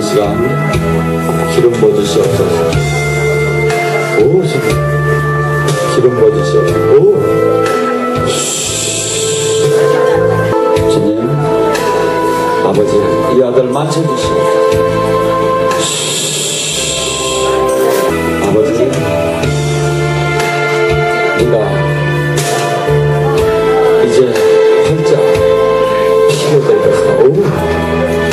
시간 기름 부어주시옵소서. 오, 기름 부어주시옵소서. 오. 주님, 아버지, 이 아들 만져주시옵소서. 아버지, 네가 이제 혼자 필요될 것이다.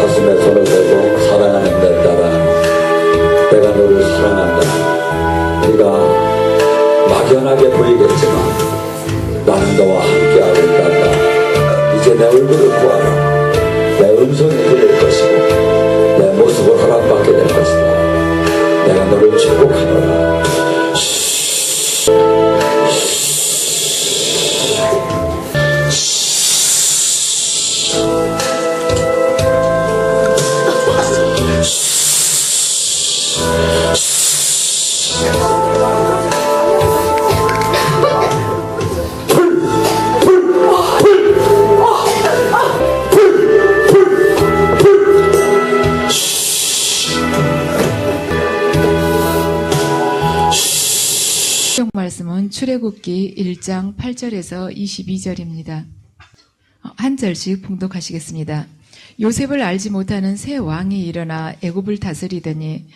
가슴에 손을 대고 사랑하는 내 딸아, 내가 너를 사랑한다. 네가 막연하게 보이겠지만 나는 너와 함께하고 있단다. 이제 내 얼굴을 보아라. 내 음성이 들릴 것이고 내 모습을 허락받게 될 것이다. 내가 너를 축복하노라. 말씀은 출애굽기 1장 8절에서 22절입니다. 한 절씩 봉독하시겠습니다. 요셉을 알지 못하는 새 왕이 일어나 애굽을 다스리더니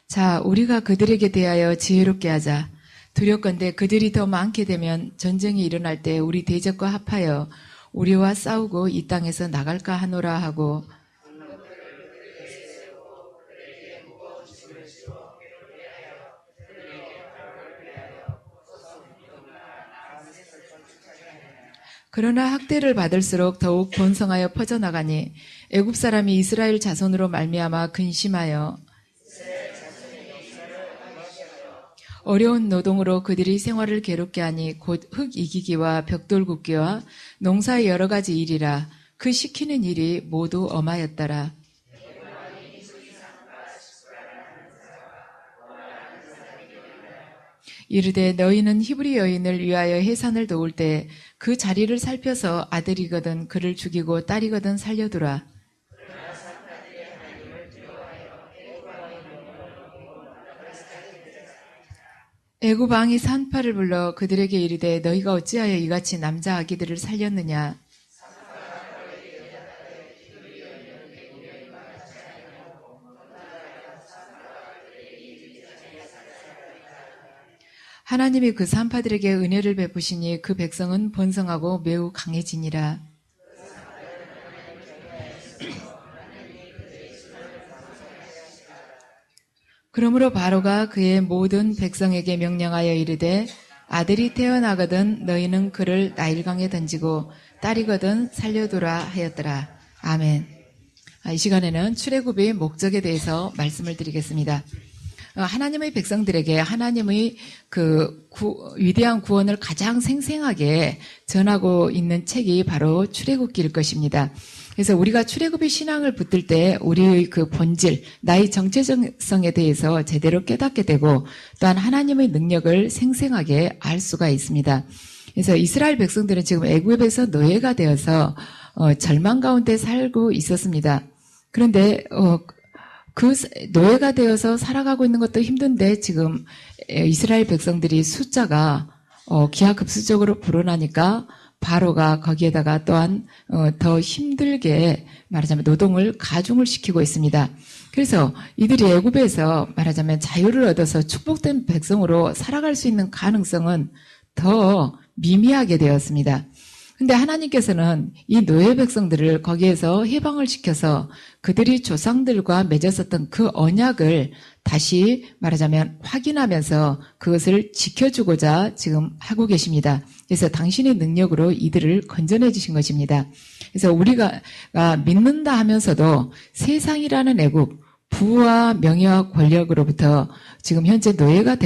자, 우리가 그들에게 대하여 지혜롭게 하자. 두렵건대 그들이 더 많게 되면 전쟁이 일어날 때 우리 대적과 합하여 우리와 싸우고 이 땅에서 나갈까 하노라 하고 그러나 학대를 받을수록 더욱 번성하여 퍼져나가니 애굽 사람이 이스라엘 자손으로 말미암아 근심하여 어려운 노동으로 그들이 생활을 괴롭게 하니 곧 흙 이기기와 벽돌 굽기와 농사의 여러 가지 일이라. 그 시키는 일이 모두 엄하였더라. 이르되 너희는 히브리 여인을 위하여 해산을 도울 때 그 자리를 살펴서 아들이거든 그를 죽이고 딸이거든 살려두라. 애굽 왕이 산파를 불러 그들에게 이르되 너희가 어찌하여 이같이 남자 아기들을 살렸느냐. 하나님이 그 산파들에게 은혜를 베푸시니 그 백성은 번성하고 매우 강해지니라. 그러므로 바로가 그의 모든 백성에게 명령하여 이르되 아들이 태어나거든 너희는 그를 나일강에 던지고 딸이거든 살려두라 하였더라. 아멘. 이 시간에는 출애굽의 목적에 대해서 말씀을 드리겠습니다. 하나님의 백성들에게 하나님의 위대한 구원을 가장 생생하게 전하고 있는 책이 바로 출애굽기일 것입니다. 그래서 우리가 출애굽의 신앙을 붙들 때 우리의 그 본질, 나의 정체성에 대해서 제대로 깨닫게 되고 또한 하나님의 능력을 생생하게 알 수가 있습니다. 그래서 이스라엘 백성들은 지금 애굽에서 노예가 되어서 절망 가운데 살고 있었습니다. 그런데 그 노예가 되어서 살아가고 있는 것도 힘든데 지금 이스라엘 백성들이 숫자가 기하급수적으로 불어나니까 바로가 거기에다가 또한 더 힘들게 말하자면 노동을 가중을 시키고 있습니다. 그래서 이들이 애굽에서 말하자면 자유를 얻어서 축복된 백성으로 살아갈 수 있는 가능성은 더 미미하게 되었습니다. 근데 하나님께서는 이 노예 백성들을 거기에서 해방을 시켜서 그들이 조상들과 맺었었던 그 언약을 다시 말하자면 확인하면서 그것을 지켜주고자 지금 하고 계십니다. 그래서 당신의 능력으로 이들을 건져내 주신 것입니다. 그래서 우리가 믿는다 하면서도 세상이라는 애굽, 부와 명예와 권력으로부터 지금 현재 노예가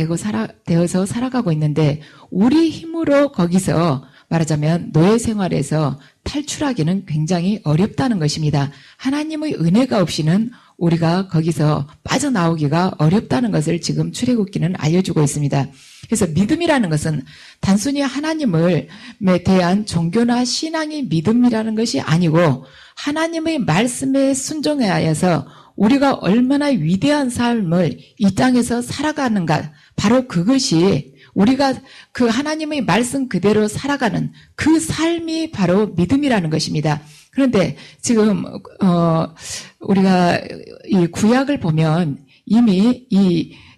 되어서 살아가고 있는데 우리 힘으로 거기서 말하자면 노예 생활에서 탈출하기는 굉장히 어렵다는 것입니다. 하나님의 은혜가 없이는 우리가 거기서 빠져나오기가 어렵다는 것을 지금 출애굽기는 알려주고 있습니다. 그래서 믿음이라는 것은 단순히 하나님을 대한 종교나 신앙의 믿음이라는 것이 아니고 하나님의 말씀에 순종하여서 우리가 얼마나 위대한 삶을 이 땅에서 살아가는가, 바로 그것이 우리가 그 하나님의 말씀 그대로 살아가는 그 삶이 바로 믿음이라는 것입니다. 그런데 지금 우리가 이 구약을 보면 이미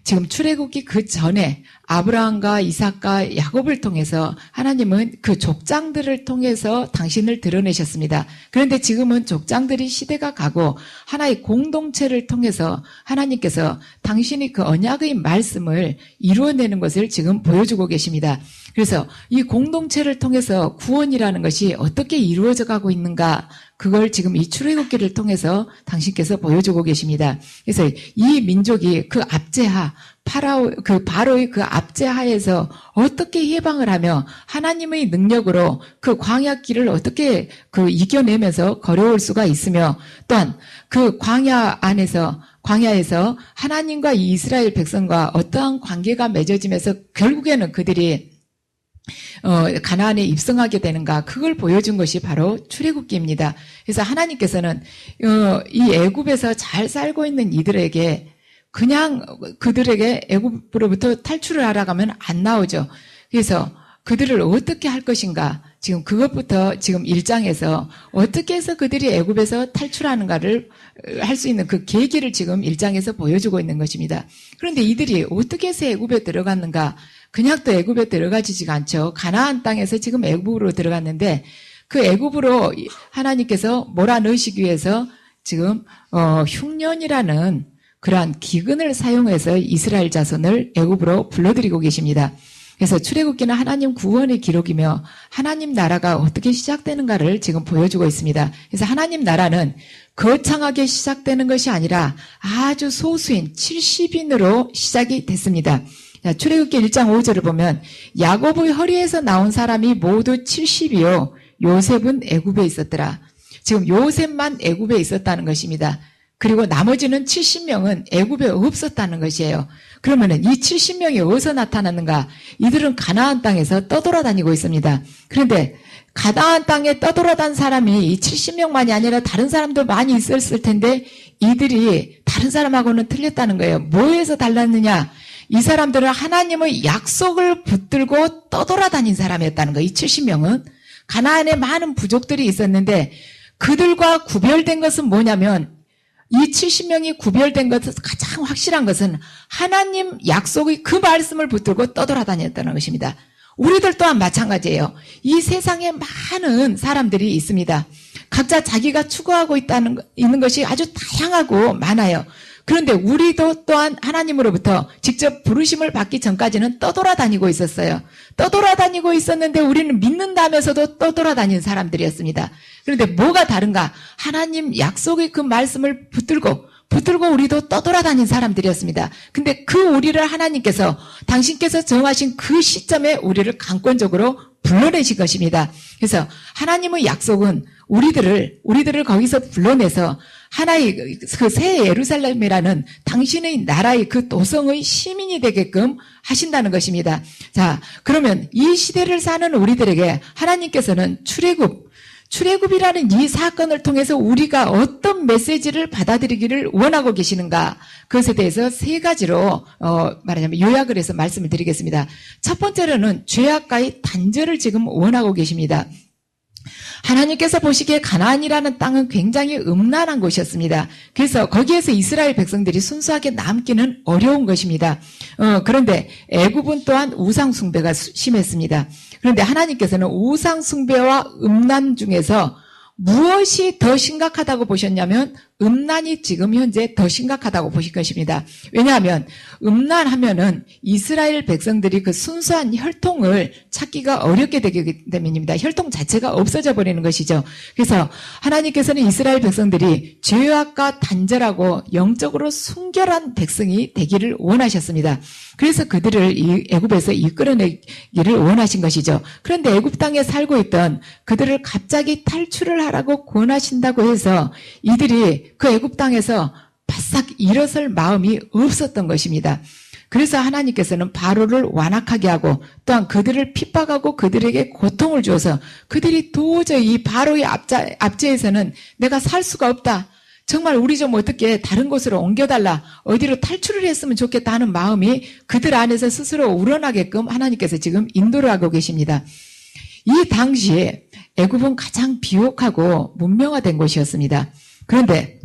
지금 출애굽기 그 전에 아브라함과 이삭과 야곱을 통해서 하나님은 그 족장들을 통해서 당신을 드러내셨습니다. 그런데 지금은 족장들이 시대가 가고 하나의 공동체를 통해서 하나님께서 당신이 그 언약의 말씀을 이루어내는 것을 지금 보여주고 계십니다. 그래서 이 공동체를 통해서 구원이라는 것이 어떻게 이루어져 가고 있는가, 그걸 지금 이 출애굽기를 통해서 당신께서 보여주고 계십니다. 그래서 이 민족이 그 압제하, 바로의 그 압제하에서 어떻게 해방을 하며 하나님의 능력으로 그 광야길을 어떻게 이겨내면서 걸어올 수가 있으며, 또한 그 광야에서 하나님과 이 이스라엘 백성과 어떠한 관계가 맺어지면서 결국에는 그들이 가나안에 입성하게 되는가, 그걸 보여준 것이 바로 출애굽기입니다. 그래서 하나님께서는 이 애굽에서 잘 살고 있는 이들에게 그냥 그들에게 애굽으로부터 탈출을 하라고 하면 안 나오죠. 그래서 그들을 어떻게 할 것인가, 지금 그것부터 지금 1장에서 어떻게 해서 그들이 애굽에서 탈출하는가를 할 수 있는 그 계기를 지금 1장에서 보여주고 있는 것입니다. 그런데 이들이 어떻게 해서 애굽에 들어갔는가, 그냥 또 애굽에 들어가지지가 않죠. 가나안 땅에서 지금 애굽으로 들어갔는데 그 애굽으로 하나님께서 몰아넣으시기 위해서 지금 흉년이라는 그러한 기근을 사용해서 이스라엘 자손을 애굽으로 불러들이고 계십니다. 그래서 출애굽기는 하나님 구원의 기록이며 하나님 나라가 어떻게 시작되는가를 지금 보여주고 있습니다. 그래서 하나님 나라는 거창하게 시작되는 것이 아니라 아주 소수인 70인으로 시작이 됐습니다. 출애굽기 1장 5절을 보면 야곱의 허리에서 나온 사람이 모두 70이요 요셉은 애굽에 있었더라. 지금 요셉만 애굽에 있었다는 것입니다. 그리고 나머지는 70명은 애굽에 없었다는 것이에요. 그러면은 이 70명이 어디서 나타났는가? 이들은 가나안 땅에서 떠돌아다니고 있습니다. 그런데 가나안 땅에 떠돌아다닌 사람이 이 70명만이 아니라 다른 사람도 많이 있었을 텐데 이들이 다른 사람하고는 틀렸다는 거예요. 뭐에서 달랐느냐? 이 사람들은 하나님의 약속을 붙들고 떠돌아다닌 사람이었다는 거예요. 이 70명은 가나안에 많은 부족들이 있었는데 그들과 구별된 것은 뭐냐면 이 70명이 구별된 것은 가장 확실한 것은 하나님 약속의 그 말씀을 붙들고 떠돌아다녔다는 것입니다. 우리들 또한 마찬가지예요. 이 세상에 많은 사람들이 있습니다. 각자 자기가 추구하고 있는 것이 아주 다양하고 많아요. 그런데 우리도 또한 하나님으로부터 직접 부르심을 받기 전까지는 떠돌아다니고 있었어요. 떠돌아다니고 있었는데 우리는 믿는다면서도 떠돌아다니는 사람들이었습니다. 그런데 뭐가 다른가? 하나님 약속의 그 말씀을 붙들고 우리도 떠돌아다닌 사람들이었습니다. 근데 그 우리를 하나님께서 당신께서 정하신 그 시점에 우리를 강권적으로 불러내신 것입니다. 그래서 하나님의 약속은 우리들을 거기서 불러내서 하나의 그 새 예루살렘이라는 당신의 나라의 그 도성의 시민이 되게끔 하신다는 것입니다. 자, 그러면 이 시대를 사는 우리들에게 하나님께서는 출애굽이라는 이 사건을 통해서 우리가 어떤 메시지를 받아들이기를 원하고 계시는가? 그것에 대해서 세 가지로 말하자면 요약을 해서 말씀을 드리겠습니다. 첫 번째로는 죄악과의 단절을 지금 원하고 계십니다. 하나님께서 보시기에 가나안이라는 땅은 굉장히 음란한 곳이었습니다. 그래서 거기에서 이스라엘 백성들이 순수하게 남기는 어려운 것입니다. 그런데 애굽은 또한 우상 숭배가 심했습니다. 그런데 하나님께서는 우상 숭배와 음란 중에서 무엇이 더 심각하다고 보셨냐면 음란이 지금 현재 더 심각하다고 보실 것입니다. 왜냐하면 음란하면은 이스라엘 백성들이 그 순수한 혈통을 찾기가 어렵게 되기 때문입니다. 혈통 자체가 없어져 버리는 것이죠. 그래서 하나님께서는 이스라엘 백성들이 죄악과 단절하고 영적으로 순결한 백성이 되기를 원하셨습니다. 그래서 그들을 이 애굽에서 이끌어내기를 원하신 것이죠. 그런데 애굽 땅에 살고 있던 그들을 갑자기 탈출을 하라고 권하신다고 해서 이들이 그 애굽 땅에서 바싹 일어설 마음이 없었던 것입니다. 그래서 하나님께서는 바로를 완악하게 하고 또한 그들을 핍박하고 그들에게 고통을 주어서 그들이 도저히 이 바로의 압제에서는 내가 살 수가 없다. 정말 우리 좀 어떻게 다른 곳으로 옮겨달라. 어디로 탈출을 했으면 좋겠다 하는 마음이 그들 안에서 스스로 우러나게끔 하나님께서 지금 인도를 하고 계십니다. 이 당시에 애굽은 가장 비옥하고 문명화된 곳이었습니다. 그런데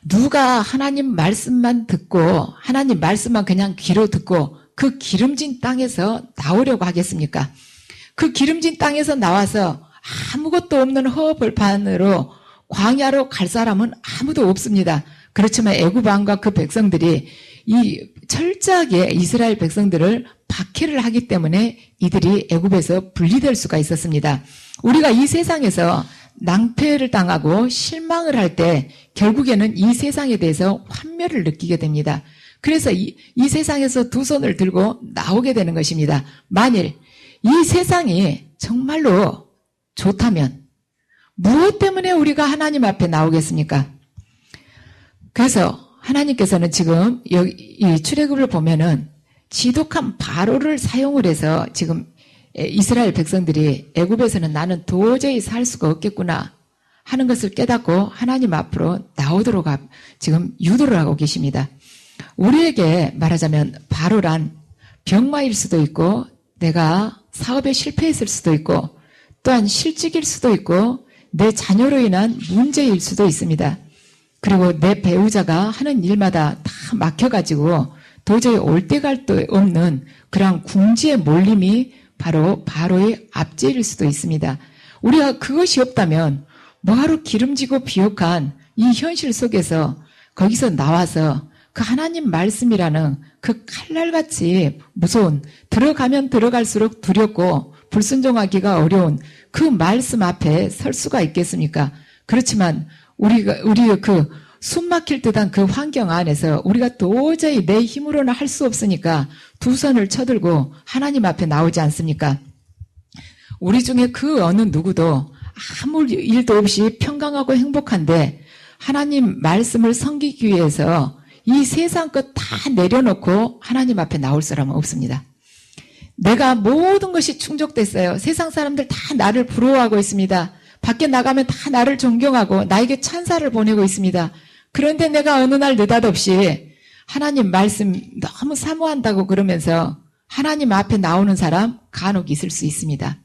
누가 하나님 말씀만 듣고 하나님 말씀만 그냥 귀로 듣고 그 기름진 땅에서 나오려고 하겠습니까? 그 기름진 땅에서 나와서 아무것도 없는 허벌판으로 광야로 갈 사람은 아무도 없습니다. 그렇지만 애굽 왕과 그 백성들이 이 철저하게 이스라엘 백성들을 박해를 하기 때문에 이들이 애굽에서 분리될 수가 있었습니다. 우리가 이 세상에서 낭패를 당하고 실망을 할 때 결국에는 이 세상에 대해서 환멸을 느끼게 됩니다. 그래서 이 세상에서 두 손을 들고 나오게 되는 것입니다. 만일 이 세상이 정말로 좋다면 무엇 때문에 우리가 하나님 앞에 나오겠습니까? 그래서 하나님께서는 지금 이 출애굽을 보면은 지독한 바로를 사용을 해서 지금 이스라엘 백성들이 애굽에서는 나는 도저히 살 수가 없겠구나 하는 것을 깨닫고 하나님 앞으로 나오도록 지금 유도를 하고 계십니다. 우리에게 말하자면 바로란 병마일 수도 있고 내가 사업에 실패했을 수도 있고 또한 실직일 수도 있고 내 자녀로 인한 문제일 수도 있습니다. 그리고 내 배우자가 하는 일마다 다 막혀가지고 도저히 올 데 갈 데 없는 그런 궁지의 몰림이 바로 바로의 압제일 수도 있습니다. 우리가 그것이 없다면 뭐하러 기름지고 비옥한 이 현실 속에서 거기서 나와서 그 하나님 말씀이라는 그 칼날같이 무서운 들어가면 들어갈수록 두렵고 불순종하기가 어려운 그 말씀 앞에 설 수가 있겠습니까? 그렇지만 우리의 그 숨막힐 듯한 그 환경 안에서 우리가 도저히 내 힘으로는 할 수 없으니까 두 손을 쳐들고 하나님 앞에 나오지 않습니까? 우리 중에 그 어느 누구도 아무 일도 없이 평강하고 행복한데 하나님 말씀을 섬기기 위해서 이 세상 것 다 내려놓고 하나님 앞에 나올 사람은 없습니다. 내가 모든 것이 충족됐어요. 세상 사람들 다 나를 부러워하고 있습니다. 밖에 나가면 다 나를 존경하고 나에게 찬사를 보내고 있습니다. 그런데 내가 어느 날 느닷없이 하나님 말씀 너무 사모한다고 그러면서 하나님 앞에 나오는 사람 간혹 있을 수 있습니다.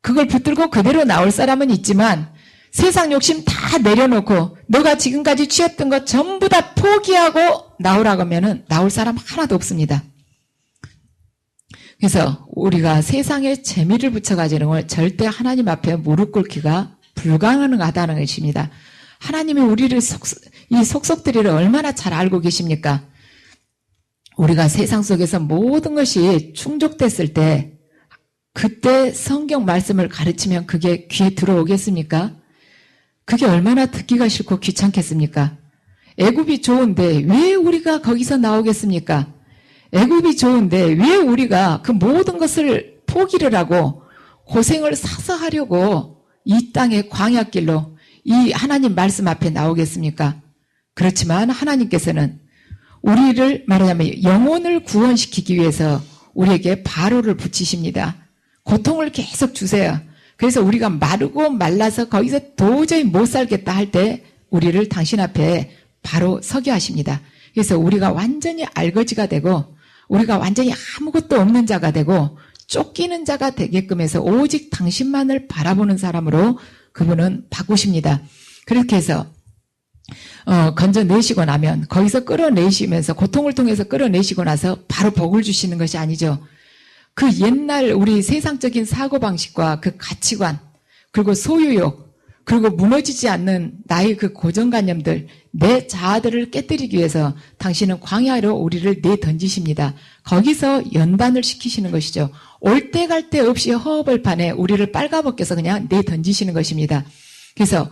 그걸 붙들고 그대로 나올 사람은 있지만 세상 욕심 다 내려놓고 너가 지금까지 취했던 것 전부 다 포기하고 나오라고 하면은 나올 사람 하나도 없습니다. 그래서 우리가 세상에 재미를 붙여가지는 걸 절대 하나님 앞에 무릎 꿇기가 불가능하다는 것입니다. 하나님이 우리를 이 속속들이를 얼마나 잘 알고 계십니까? 우리가 세상 속에서 모든 것이 충족됐을 때 그때 성경 말씀을 가르치면 그게 귀에 들어오겠습니까? 그게 얼마나 듣기가 싫고 귀찮겠습니까? 애굽이 좋은데 왜 우리가 거기서 나오겠습니까? 애굽이 좋은데 왜 우리가 그 모든 것을 포기를 하고 고생을 사서 하려고 이 땅의 광야길로 이 하나님 말씀 앞에 나오겠습니까? 그렇지만 하나님께서는 우리를 말하자면 영혼을 구원시키기 위해서 우리에게 바로를 붙이십니다. 고통을 계속 주세요. 그래서 우리가 마르고 말라서 거기서 도저히 못 살겠다 할 때 우리를 당신 앞에 바로 서게 하십니다. 그래서 우리가 완전히 알거지가 되고 우리가 완전히 아무것도 없는 자가 되고 쫓기는 자가 되게끔 해서 오직 당신만을 바라보는 사람으로 그분은 바꾸십니다. 그렇게 해서 건져내시고 나면 거기서 끌어내시면서 고통을 통해서 끌어내시고 나서 바로 복을 주시는 것이 아니죠. 그 옛날 우리 세상적인 사고방식과 그 가치관 그리고 소유욕 그리고 무너지지 않는 나의 그 고정관념들 내 자아들을 깨뜨리기 위해서 당신은 광야로 우리를 내던지십니다. 거기서 연단을 시키시는 것이죠. 올 때 갈 데 없이 허허벌판에 우리를 빨가벗겨서 그냥 내던지시는 것입니다. 그래서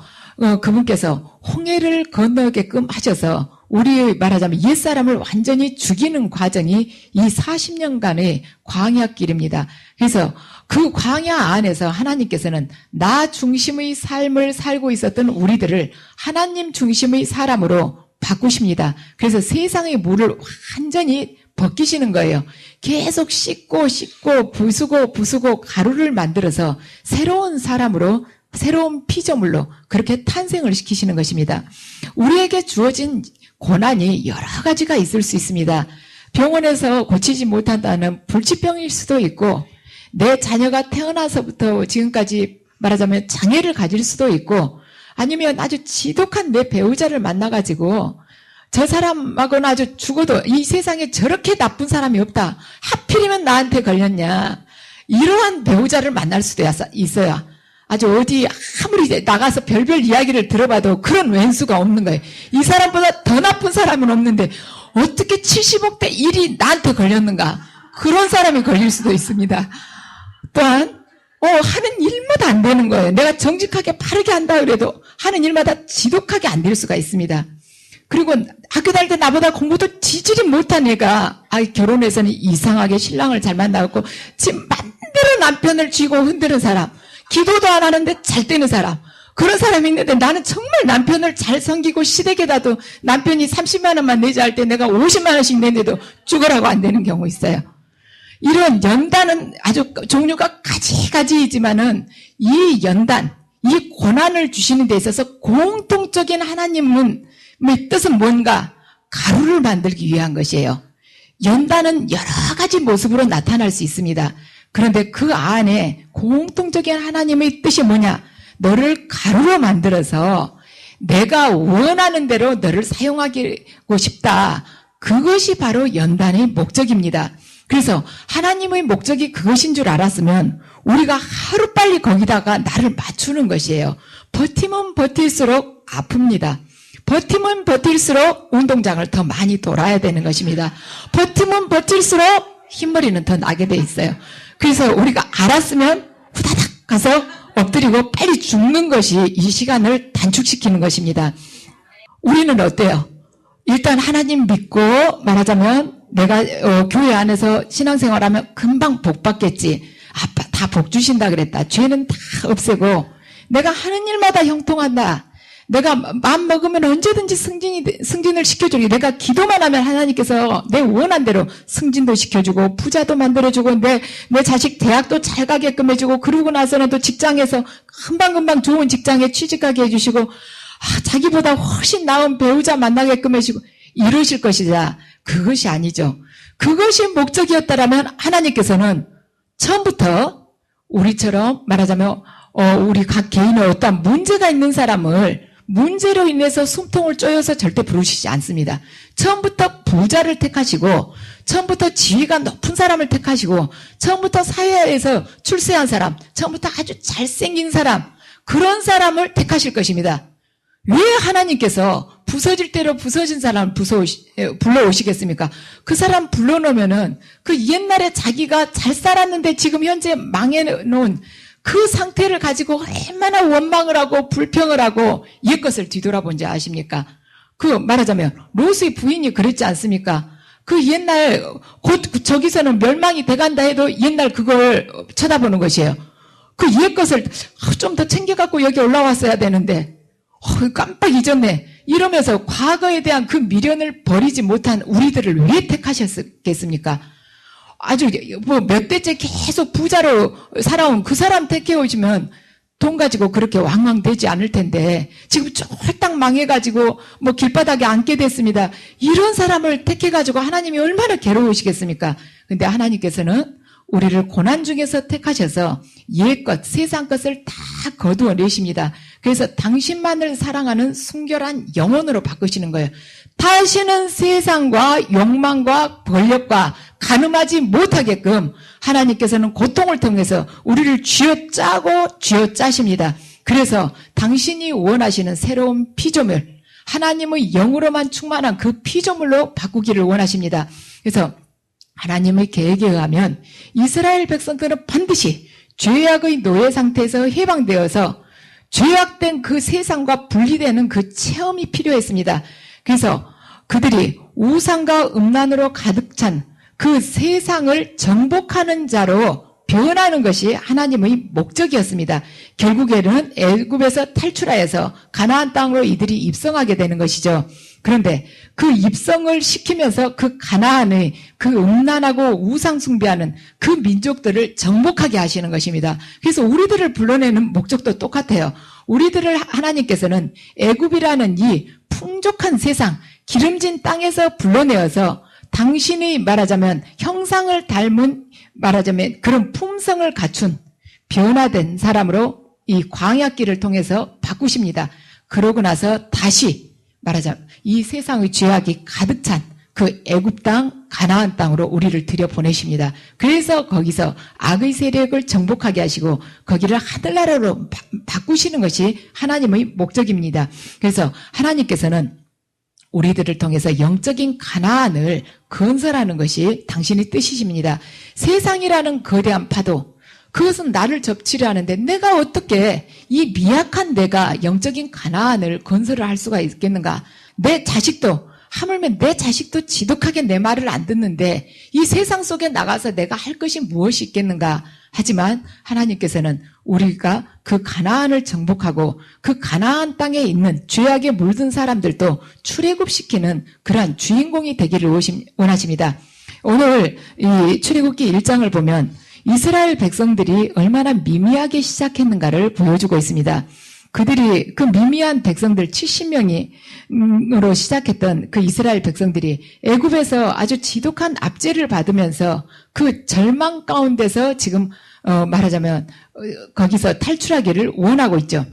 그분께서 홍해를 건너게끔 하셔서 우리 말하자면 옛사람을 완전히 죽이는 과정이 이 40년간의 광야길입니다. 그래서 그 광야 안에서 하나님께서는 나 중심의 삶을 살고 있었던 우리들을 하나님 중심의 사람으로 바꾸십니다. 그래서 세상의 물을 완전히 벗기시는 거예요. 계속 씻고 부수고 가루를 만들어서 새로운 사람으로 새로운 피조물로 그렇게 탄생을 시키시는 것입니다. 우리에게 주어진 고난이 여러 가지가 있을 수 있습니다. 병원에서 고치지 못한다는 불치병일 수도 있고 내 자녀가 태어나서부터 지금까지 말하자면 장애를 가질 수도 있고 아니면 아주 지독한 내 배우자를 만나가지고 저 사람하고는 아주 죽어도 이 세상에 저렇게 나쁜 사람이 없다. 하필이면 나한테 걸렸냐. 이러한 배우자를 만날 수도 있어요. 아주 어디 아무리 나가서 별별 이야기를 들어봐도 그런 왼수가 없는 거예요. 이 사람보다 더 나쁜 사람은 없는데 어떻게 70억 대 1이 나한테 걸렸는가. 그런 사람이 걸릴 수도 있습니다. 또한 하는 일마다 안 되는 거예요. 내가 정직하게 바르게 한다 그래도 하는 일마다 지독하게 안 될 수가 있습니다. 그리고 학교 다닐 때 나보다 공부도 지질이 못한 애가 결혼해서는 이상하게 신랑을 잘 만나고 지금 맘대로 남편을 쥐고 흔드는 사람, 기도도 안 하는데 잘 되는 사람, 그런 사람이 있는데 나는 정말 남편을 잘 섬기고 시댁에다도 남편이 30만 원만 내자 할 때 내가 50만 원씩 내는데도 죽으라고 안 되는 경우 있어요. 이런 연단은 아주 종류가 가지가지이지만은 이 연단, 이 고난을 주시는 데 있어서 공통적인 하나님의 뜻은 뭔가? 가루를 만들기 위한 것이에요. 연단은 여러 가지 모습으로 나타날 수 있습니다. 그런데 그 안에 공통적인 하나님의 뜻이 뭐냐? 너를 가루로 만들어서 내가 원하는 대로 너를 사용하고 싶다. 그것이 바로 연단의 목적입니다. 그래서 하나님의 목적이 그것인 줄 알았으면 우리가 하루빨리 거기다가 나를 맞추는 것이에요. 버티면 버틸수록 아픕니다. 버티면 버틸수록 운동장을 더 많이 돌아야 되는 것입니다. 버티면 버틸수록 흰머리는 더 나게 돼 있어요. 그래서 우리가 알았으면 후다닥 가서 엎드리고 빨리 죽는 것이 이 시간을 단축시키는 것입니다. 우리는 어때요? 일단 하나님 믿고 말하자면 내가 교회 안에서 신앙생활하면 금방 복 받겠지. 아빠 다 복 주신다 그랬다. 죄는 다 없애고 내가 하는 일마다 형통한다. 내가 마음 먹으면 언제든지 승진을 시켜주고 내가 기도만 하면 하나님께서 내 원한 대로 승진도 시켜주고 부자도 만들어주고 내 자식 대학도 잘 가게끔 해주고 그러고 나서는 또 직장에서 금방금방 좋은 직장에 취직하게 해주시고 자기보다 훨씬 나은 배우자 만나게끔 해주시고 이러실 것이자 그것이 아니죠. 그것이 목적이었다라면 하나님께서는 처음부터 우리처럼 말하자면 우리 각 개인의 어떠한 문제가 있는 사람을 문제로 인해서 숨통을 쪼여서 절대 부르시지 않습니다. 처음부터 부자를 택하시고, 처음부터 지위가 높은 사람을 택하시고, 처음부터 사회에서 출세한 사람, 처음부터 아주 잘생긴 사람, 그런 사람을 택하실 것입니다. 왜 하나님께서 부서질 대로 부서진 사람을 불러오시겠습니까? 그 사람 불러놓으면은 그 옛날에 자기가 잘 살았는데 지금 현재 망해놓은 그 상태를 가지고 얼마나 원망을 하고 불평을 하고 옛것을 뒤돌아본지 아십니까? 말하자면 롯의 부인이 그랬지 않습니까? 그 옛날 곧 저기서는 멸망이 돼간다 해도 옛날 그걸 쳐다보는 것이에요. 그 옛것을 좀 더 챙겨갖고 여기 올라왔어야 되는데 깜빡 잊었네. 이러면서 과거에 대한 그 미련을 버리지 못한 우리들을 왜 택하셨겠습니까? 아주 몇 대째 계속 부자로 살아온 그 사람 택해오시면 돈 가지고 그렇게 왕왕되지 않을 텐데 지금 쫄딱 망해가지고 길바닥에 앉게 됐습니다. 이런 사람을 택해가지고 하나님이 얼마나 괴로우시겠습니까? 근데 하나님께서는 우리를 고난 중에서 택하셔서 옛것, 세상 것을 다 거두어 내십니다. 그래서 당신만을 사랑하는 순결한 영혼으로 바꾸시는 거예요. 다시는 세상과 욕망과 권력과 가늠하지 못하게끔 하나님께서는 고통을 통해서 우리를 쥐어짜고 쥐어짜십니다. 그래서 당신이 원하시는 새로운 피조물, 하나님의 영으로만 충만한 그 피조물로 바꾸기를 원하십니다. 그래서 하나님의 계획에 의하면 이스라엘 백성들은 반드시 죄악의 노예 상태에서 해방되어서 죄악된 그 세상과 분리되는 그 체험이 필요했습니다. 그래서 그들이 우상과 음란으로 가득 찬 그 세상을 정복하는 자로 변하는 것이 하나님의 목적이었습니다. 결국에는 애굽에서 탈출하여서 가나안 땅으로 이들이 입성하게 되는 것이죠. 그런데 그 입성을 시키면서 그 가나안의 그 음란하고 우상 숭배하는 그 민족들을 정복하게 하시는 것입니다. 그래서 우리들을 불러내는 목적도 똑같아요. 우리들을 하나님께서는 애굽이라는 이 풍족한 세상, 기름진 땅에서 불러내어서 당신이 말하자면 형상을 닮은 말하자면 그런 품성을 갖춘 변화된 사람으로 이 광야길을 통해서 바꾸십니다. 그러고 나서 다시 말하자면 이 세상의 죄악이 가득 찬 그 애굽 땅, 가나안 땅으로 우리를 들여보내십니다. 그래서 거기서 악의 세력을 정복하게 하시고 거기를 하늘나라로 바꾸시는 것이 하나님의 목적입니다. 그래서 하나님께서는 우리들을 통해서 영적인 가나안을 건설하는 것이 당신의 뜻이십니다. 세상이라는 거대한 파도, 그것은 나를 접치려 하는데 내가 어떻게 이 미약한 내가 영적인 가나안을 건설을 할 수가 있겠는가? 내 자식도, 하물며 내 자식도 지독하게 내 말을 안 듣는데 이 세상 속에 나가서 내가 할 것이 무엇이 있겠는가? 하지만 하나님께서는 우리가 그 가나안을 정복하고 그 가나안 땅에 있는 죄악에 물든 사람들도 출애굽시키는 그러한 주인공이 되기를 원하십니다. 오늘 이 출애굽기 1장을 보면 이스라엘 백성들이 얼마나 미미하게 시작했는가를 보여주고 있습니다. 그들이 그 미미한 백성들 70명으로 시작했던 그 이스라엘 백성들이 애굽에서 아주 지독한 압제를 받으면서 그 절망 가운데서 지금 말하자면 거기서 탈출하기를 원하고 있죠.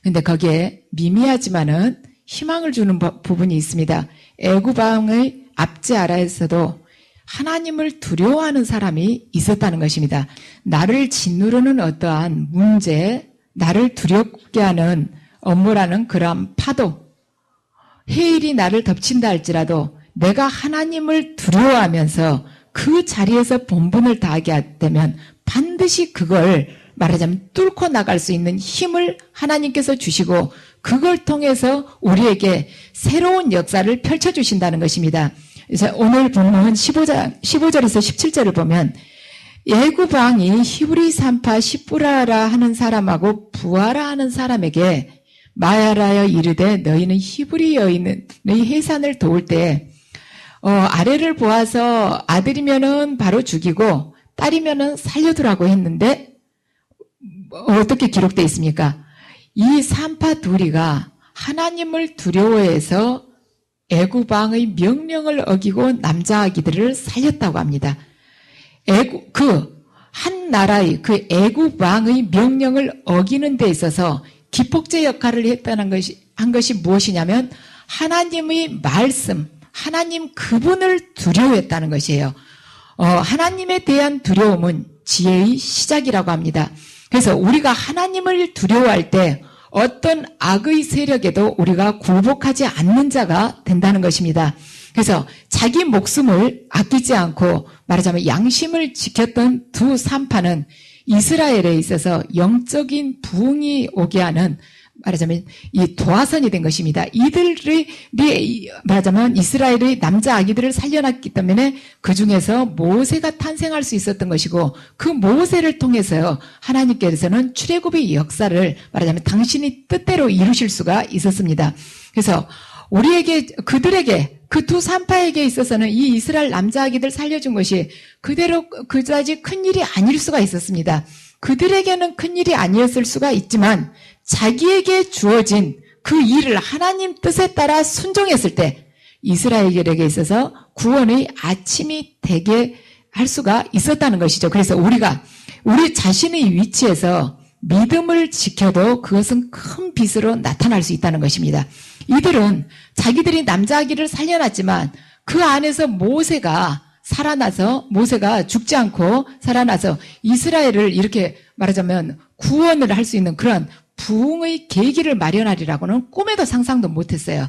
근데 거기에 미미하지만은 희망을 주는 부분이 있습니다. 애굽 왕의 압제 아래에서도 하나님을 두려워하는 사람이 있었다는 것입니다. 나를 짓누르는 어떠한 문제, 나를 두렵게 하는 업무라는 그러한 파도, 해일이 나를 덮친다 할지라도 내가 하나님을 두려워하면서 그 자리에서 본분을 다하게 되면 반드시 그걸 말하자면 뚫고 나갈 수 있는 힘을 하나님께서 주시고 그걸 통해서 우리에게 새로운 역사를 펼쳐주신다는 것입니다. 그래서 오늘 본문 15절에서 17절을 보면 애굽 왕이 히브리 산파 시브라라 하는 사람하고 부하라 하는 사람에게 말하여 이르되 너희는 히브리 여인의 해산을 도울 때 아래를 보아서 아들이면은 바로 죽이고 딸이면은 살려두라고 했는데 어떻게 기록되어 있습니까? 이 산파 둘이가 하나님을 두려워해서 애굽 왕의 명령을 어기고 남자 아기들을 살렸다고 합니다. 한 나라의 그 애굽 왕의 명령을 어기는 데 있어서 기폭제 역할을 한 것이 무엇이냐면 하나님의 말씀, 하나님 그분을 두려워했다는 것이에요. 하나님에 대한 두려움은 지혜의 시작이라고 합니다. 그래서 우리가 하나님을 두려워할 때 어떤 악의 세력에도 우리가 굴복하지 않는 자가 된다는 것입니다. 그래서 자기 목숨을 아끼지 않고 말하자면 양심을 지켰던 두 산파는 이스라엘에 있어서 영적인 부흥이 오게 하는 말하자면 이 도화선이 된 것입니다. 이들이 말하자면 이스라엘의 남자 아기들을 살려놨기 때문에 그 중에서 모세가 탄생할 수 있었던 것이고 그 모세를 통해서 하나님께서는 출애굽의 역사를 말하자면 당신이 뜻대로 이루실 수가 있었습니다. 그래서 그들에게 그 두 산파에게 있어서는 이 이스라엘 남자 아기들 살려준 것이 그다지 큰 일이 아닐 수가 있었습니다. 그들에게는 큰 일이 아니었을 수가 있지만 자기에게 주어진 그 일을 하나님 뜻에 따라 순종했을 때 이스라엘에게 있어서 구원의 아침이 되게 할 수가 있었다는 것이죠. 그래서 우리가 우리 자신의 위치에서 믿음을 지켜도 그것은 큰 빛으로 나타날 수 있다는 것입니다. 이들은 자기들이 남자아기를 살려놨지만 그 안에서 모세가 죽지 않고 살아나서 이스라엘을 이렇게 말하자면 구원을 할 수 있는 그런 부흥의 계기를 마련하리라고는 꿈에도 상상도 못했어요.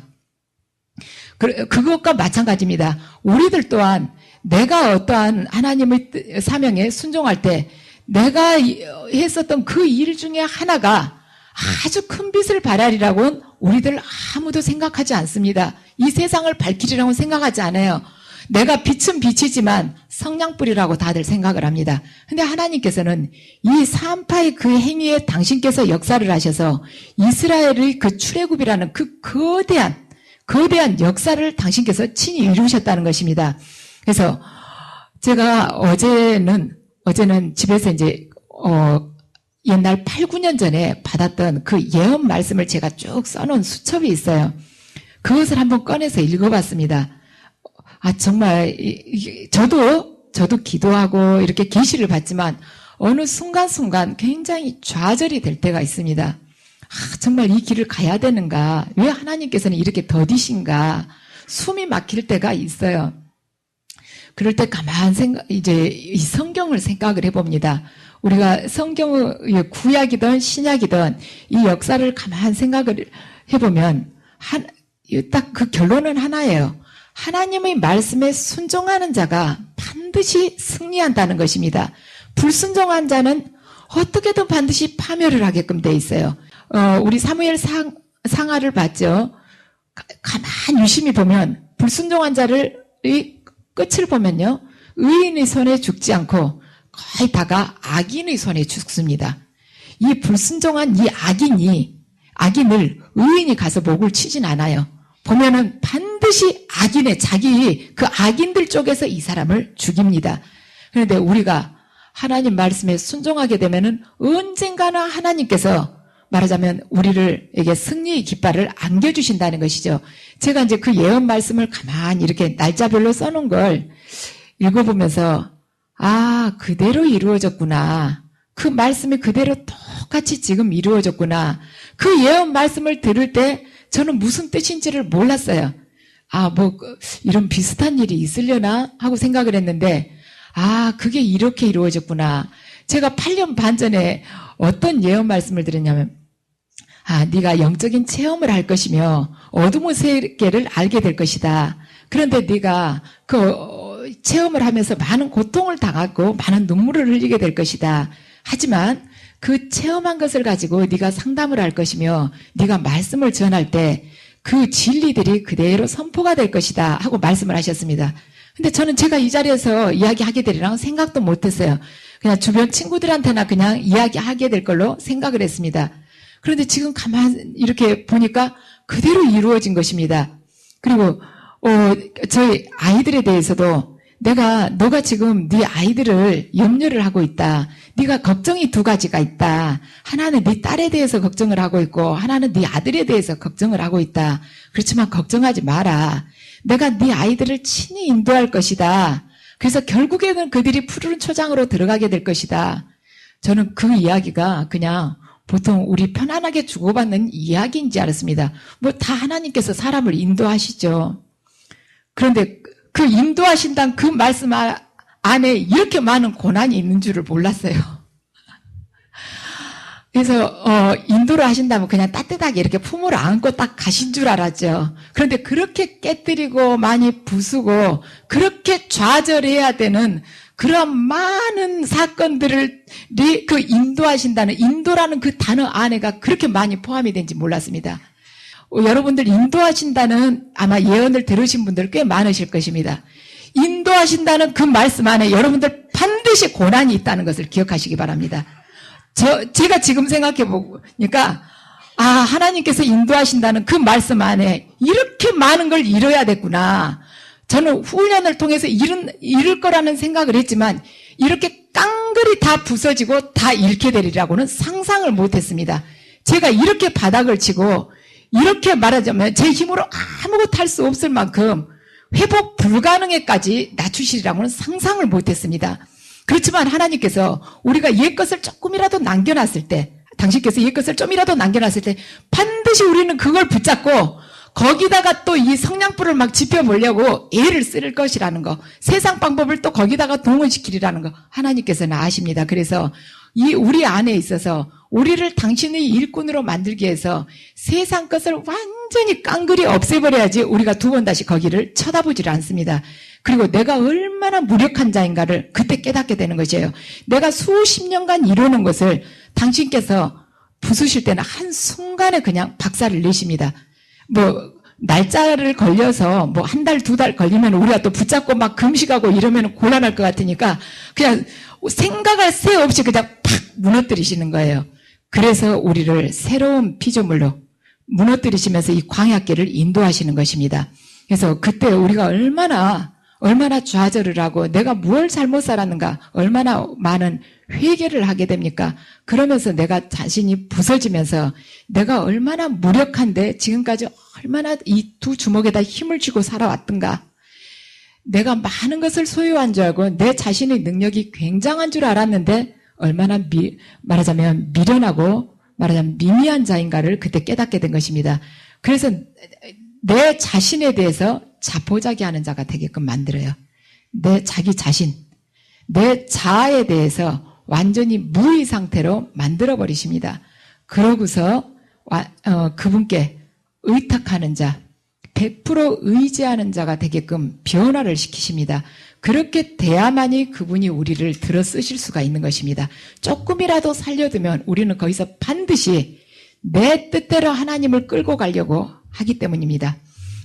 그것과 마찬가지입니다. 우리들 또한 내가 어떠한 하나님의 사명에 순종할 때 내가 했었던 그 일 중에 하나가 아주 큰 빛을 발하리라고는 우리들 아무도 생각하지 않습니다. 이 세상을 밝히리라고는 생각하지 않아요. 내가 빛은 빛이지만 성냥불이라고 다들 생각을 합니다. 근데 하나님께서는 이 산파의 그 행위에 당신께서 역사를 하셔서 이스라엘의 그 출애굽이라는 그 거대한 역사를 당신께서 친히 이루셨다는 것입니다. 그래서 제가 어제는 집에서 이제 옛날 8, 9년 전에 받았던 그 예언 말씀을 제가 쭉 써놓은 수첩이 있어요. 그것을 한번 꺼내서 읽어봤습니다. 정말 저도 기도하고 이렇게 계시를 받지만 어느 순간순간 굉장히 좌절이 될 때가 있습니다. 정말 이 길을 가야 되는가? 왜 하나님께서는 이렇게 더디신가? 숨이 막힐 때가 있어요. 그럴 때 이제 이 성경을 생각을 해봅니다. 우리가 성경의 구약이든 신약이든 이 역사를 가만 생각을 해보면 딱 그 결론은 하나예요. 하나님의 말씀에 순종하는 자가 반드시 승리한다는 것입니다. 불순종한 자는 어떻게든 반드시 파멸을 하게끔 돼 있어요. 우리 사무엘 상하를 봤죠. 가만 유심히 보면 불순종한 자의 끝을 보면요. 의인의 손에 죽지 않고 거의 다가 악인의 손에 죽습니다. 이 불순종한 이 악인을 의인이 가서 목을 치진 않아요. 보면은 반드시 자기 그 악인들 쪽에서 이 사람을 죽입니다. 그런데 우리가 하나님 말씀에 순종하게 되면은 언젠가는 하나님께서 말하자면 우리에게 승리의 깃발을 안겨주신다는 것이죠. 제가 이제 그 예언 말씀을 가만히 이렇게 날짜별로 써놓은 걸 읽어보면서 그대로 이루어졌구나. 그 말씀이 그대로 똑같이 지금 이루어졌구나. 그 예언 말씀을 들을 때 저는 무슨 뜻인지를 몰랐어요. 이런 비슷한 일이 있으려나 하고 생각을 했는데, 그게 이렇게 이루어졌구나. 제가 8년 반 전에 어떤 예언 말씀을 들었냐면, 네가 영적인 체험을 할 것이며 어둠의 세계를 알게 될 것이다. 그런데 네가 그 체험을 하면서 많은 고통을 당하고 많은 눈물을 흘리게 될 것이다. 하지만 그 체험한 것을 가지고 네가 상담을 할 것이며 네가 말씀을 전할 때 그 진리들이 그대로 선포가 될 것이다 하고 말씀을 하셨습니다. 근데 저는 제가 이 자리에서 이야기하게 되리라고 생각도 못했어요. 그냥 주변 친구들한테나 그냥 이야기하게 될 걸로 생각을 했습니다. 그런데 지금 가만 이렇게 보니까 그대로 이루어진 것입니다. 그리고 저희 아이들에 대해서도 너가 지금 네 아이들을 염려를 하고 있다. 네가 걱정이 두 가지가 있다. 하나는 네 딸에 대해서 걱정을 하고 있고 하나는 네 아들에 대해서 걱정을 하고 있다. 그렇지만 걱정하지 마라. 내가 네 아이들을 친히 인도할 것이다. 그래서 결국에는 그들이 푸른 초장으로 들어가게 될 것이다. 저는 그 이야기가 그냥 보통 우리 편안하게 주고받는 이야기인지 알았습니다. 뭐 다 하나님께서 사람을 인도하시죠. 그런데 그 인도하신다는 그 말씀 안에 이렇게 많은 고난이 있는 줄을 몰랐어요. 그래서 인도를 하신다면 그냥 따뜻하게 이렇게 품으로 안고 딱 가신 줄 알았죠. 그런데 그렇게 깨뜨리고 많이 부수고 그렇게 좌절해야 되는 그런 많은 사건들을 그 인도하신다는, 인도라는 그 단어 안에가 그렇게 많이 포함이 된지 몰랐습니다. 여러분들 인도하신다는 아마 예언을 들으신 분들 꽤 많으실 것입니다. 인도하신다는 그 말씀 안에 여러분들 반드시 고난이 있다는 것을 기억하시기 바랍니다. 제가 지금 생각해 보니까, 하나님께서 인도하신다는 그 말씀 안에 이렇게 많은 걸 이뤄야 됐구나. 저는 훈련을 통해서 이룰 거라는 생각을 했지만, 이렇게 깡그리 다 부서지고 다 잃게 되리라고는 상상을 못 했습니다. 제가 이렇게 바닥을 치고, 이렇게 말하자면 제 힘으로 아무것도 할 수 없을 만큼 회복 불가능에까지 낮추시리라고는 상상을 못 했습니다. 그렇지만 하나님께서 우리가 옛것을 조금이라도 남겨놨을 때, 당신께서 옛것을 좀이라도 남겨놨을 때 반드시 우리는 그걸 붙잡고 거기다가 또 이 성냥불을 막 지펴보려고 애를 쓸 것이라는 거, 세상 방법을 또 거기다가 동원시키리라는 거 하나님께서는 아십니다. 그래서 이 우리 안에 있어서 우리를 당신의 일꾼으로 만들기 위해서 세상 것을 완전히 깡그리 없애버려야지 우리가 두 번 다시 거기를 쳐다보질 않습니다. 그리고 내가 얼마나 무력한 자인가를 그때 깨닫게 되는 것이에요. 내가 수십 년간 이루는 것을 당신께서 부수실 때는 한순간에 그냥 박살을 내십니다. 뭐 날짜를 걸려서 뭐 한 달, 두 달 걸리면 우리가 또 붙잡고 막 금식하고 이러면 곤란할 것 같으니까 그냥 생각할 새 없이 그냥 팍 무너뜨리시는 거예요. 그래서 우리를 새로운 피조물로 무너뜨리시면서 이 광야길을 인도하시는 것입니다. 그래서 그때 우리가 얼마나 좌절을 하고 내가 뭘 잘못 살았는가, 얼마나 많은 회개를 하게 됩니까? 그러면서 내가 자신이 부서지면서 내가 얼마나 무력한데 지금까지 얼마나 이 두 주먹에다 힘을 쥐고 살아왔던가, 내가 많은 것을 소유한 줄 알고 내 자신의 능력이 굉장한 줄 알았는데 얼마나 말하자면 미련하고 말하자면 미미한 자인가를 그때 깨닫게 된 것입니다. 그래서 내 자신에 대해서 자포자기하는 자가 되게끔 만들어요. 내 자기 자신, 내 자아에 대해서 완전히 무의 상태로 만들어 버리십니다. 그러고서 그분께 의탁하는 자, 100% 의지하는 자가 되게끔 변화를 시키십니다. 그렇게 돼야만이 그분이 우리를 들어 쓰실 수가 있는 것입니다. 조금이라도 살려두면 우리는 거기서 반드시 내 뜻대로 하나님을 끌고 가려고 하기 때문입니다.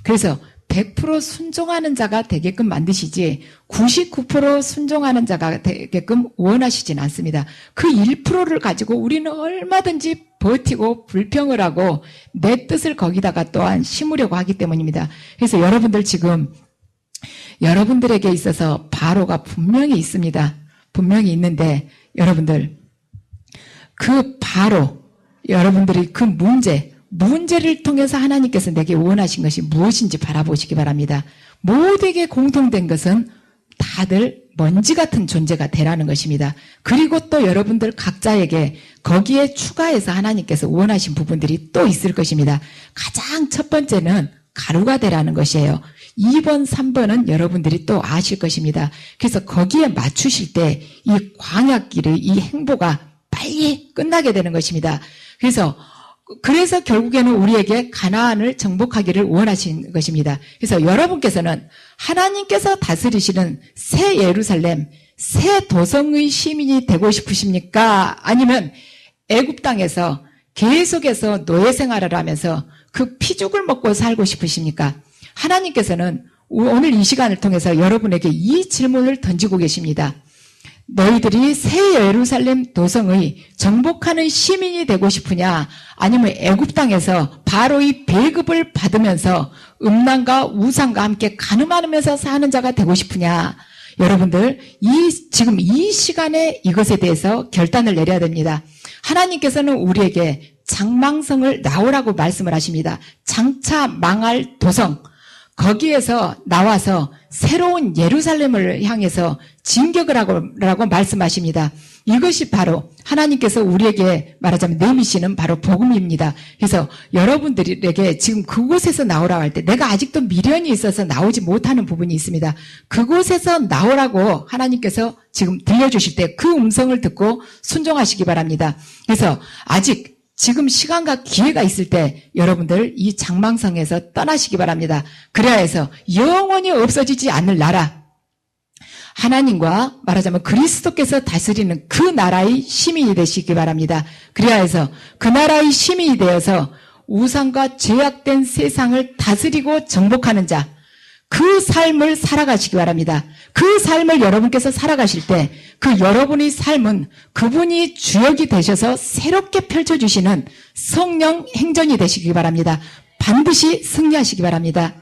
그래서 100% 순종하는 자가 되게끔 만드시지 99% 순종하는 자가 되게끔 원하시진 않습니다. 그 1%를 가지고 우리는 얼마든지 버티고 불평을 하고 내 뜻을 거기다가 또한 심으려고 하기 때문입니다. 그래서 여러분들 지금 여러분들에게 있어서 바로가 분명히 있습니다. 분명히 있는데 여러분들 그 바로 여러분들이 그 문제를 통해서 하나님께서 내게 원하신 것이 무엇인지 바라보시기 바랍니다. 모두에게 공통된 것은 다들 먼지 같은 존재가 되라는 것입니다. 그리고 또 여러분들 각자에게 거기에 추가해서 하나님께서 원하신 부분들이 또 있을 것입니다. 가장 첫 번째는 가루가 되라는 것이에요. 2번, 3번은 여러분들이 또 아실 것입니다. 그래서 거기에 맞추실 때 이 광야길의 이 행보가 빨리 끝나게 되는 것입니다. 그래서 결국에는 우리에게 가나안을 정복하기를 원하신 것입니다. 그래서 여러분께서는 하나님께서 다스리시는 새 예루살렘, 새 도성의 시민이 되고 싶으십니까? 아니면 애굽 땅에서 계속해서 노예 생활을 하면서 그 피죽을 먹고 살고 싶으십니까? 하나님께서는 오늘 이 시간을 통해서 여러분에게 이 질문을 던지고 계십니다. 너희들이 새 예루살렘 도성의 정복하는 시민이 되고 싶으냐? 아니면 애굽 땅에서 바로의 배급을 받으면서 음란과 우상과 함께 가늠하면서 사는 자가 되고 싶으냐? 여러분들 지금 이 시간에 이것에 대해서 결단을 내려야 됩니다. 하나님께서는 우리에게 장망성을 나오라고 말씀을 하십니다. 장차 망할 도성, 거기에서 나와서 새로운 예루살렘을 향해서 진격을 하라고 말씀하십니다. 이것이 바로 하나님께서 우리에게 말하자면 내미시는 바로 복음입니다. 그래서 여러분들에게 지금 그곳에서 나오라고 할 때 내가 아직도 미련이 있어서 나오지 못하는 부분이 있습니다. 그곳에서 나오라고 하나님께서 지금 들려주실 때 그 음성을 듣고 순종하시기 바랍니다. 그래서 아직 지금 시간과 기회가 있을 때 여러분들 이 장망성에서 떠나시기 바랍니다. 그래야 해서 영원히 없어지지 않을 나라, 하나님과 말하자면 그리스도께서 다스리는 그 나라의 시민이 되시기 바랍니다. 그래야 해서 그 나라의 시민이 되어서 우상과 죄악된 세상을 다스리고 정복하는 자, 그 삶을 살아가시기 바랍니다. 그 삶을 여러분께서 살아가실 때 그 여러분의 삶은 그분이 주역이 되셔서 새롭게 펼쳐주시는 성령 행전이 되시기 바랍니다. 반드시 승리하시기 바랍니다.